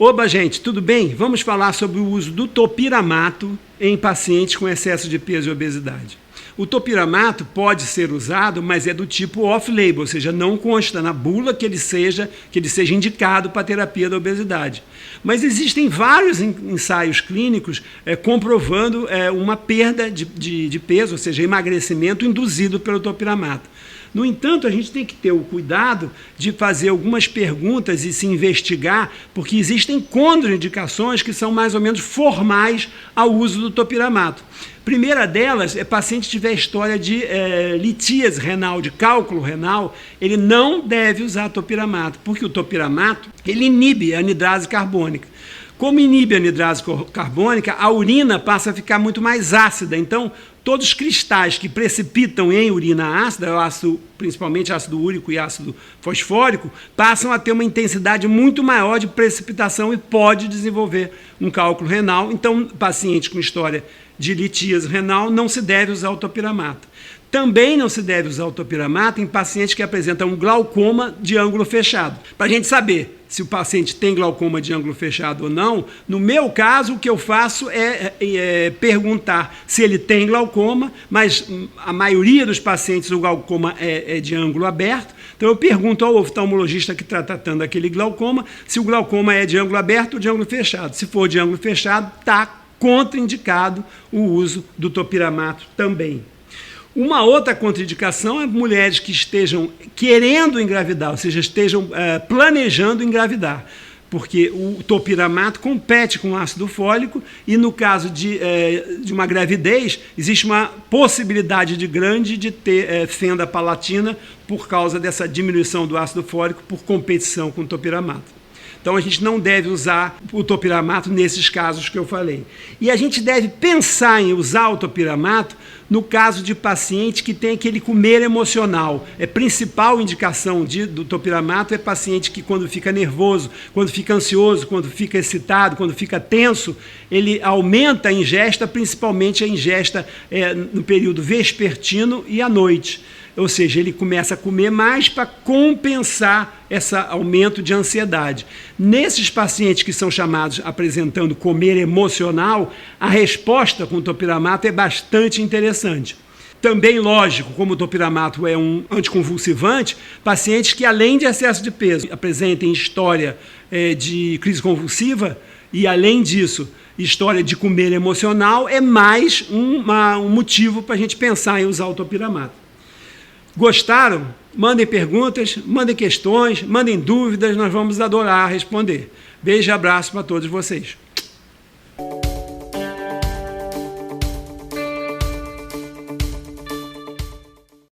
Oba, gente, tudo bem? Vamos falar sobre o uso do topiramato em pacientes com excesso de peso e obesidade. O topiramato pode ser usado, mas é do tipo off-label, ou seja, não consta na bula que ele seja indicado para a terapia da obesidade. Mas existem vários ensaios clínicos comprovando uma perda de peso, ou seja, emagrecimento induzido pelo topiramato. No entanto, a gente tem que ter o cuidado de fazer algumas perguntas e se investigar, porque existem contraindicações que são mais ou menos formais ao uso do topiramato. Primeira delas é paciente que tiver história de litíase renal, de cálculo renal, ele não deve usar topiramato, porque o topiramato ele inibe a anidrase carbônica. Como inibe a anidrase carbônica, a urina passa a ficar muito mais ácida. Então, todos os cristais que precipitam em urina ácida, principalmente ácido úrico e ácido fosfórico, passam a ter uma intensidade muito maior de precipitação e pode desenvolver um cálculo renal. Então, paciente com história de litíase renal não se deve usar o topiramato. Também não se deve usar o topiramato em pacientes que apresentam um glaucoma de ângulo fechado. Para a gente saber se o paciente tem glaucoma de ângulo fechado ou não, no meu caso, o que eu faço é perguntar se ele tem glaucoma, mas a maioria dos pacientes o glaucoma é de ângulo aberto, então eu pergunto ao oftalmologista que está tratando aquele glaucoma se o glaucoma é de ângulo aberto ou de ângulo fechado. Se for de ângulo fechado, está contraindicado o uso do topiramato também. Uma outra contraindicação é mulheres que estejam querendo engravidar, ou seja, estejam planejando engravidar, porque o topiramato compete com o ácido fólico e no caso de uma gravidez, existe uma possibilidade grande de ter fenda palatina por causa dessa diminuição do ácido fólico por competição com o topiramato. Então, a gente não deve usar o topiramato nesses casos que eu falei. E a gente deve pensar em usar o topiramato no caso de paciente que tem aquele comer emocional. A principal indicação do topiramato é paciente que, quando fica nervoso, quando fica ansioso, quando fica excitado, quando fica tenso, ele aumenta a ingesta, principalmente a ingesta no período vespertino e à noite. Ou seja, ele começa a comer mais para compensar esse aumento de ansiedade. Nesses pacientes que são chamados apresentando comer emocional, a resposta com o topiramato é bastante interessante. Também, lógico, como o topiramato é um anticonvulsivante, pacientes que, além de excesso de peso, apresentem história de crise convulsiva e, além disso, história de comer emocional, é mais um motivo para a gente pensar em usar o topiramato. Gostaram? Mandem perguntas, mandem questões, mandem dúvidas, nós vamos adorar responder. Beijo e abraço para todos vocês.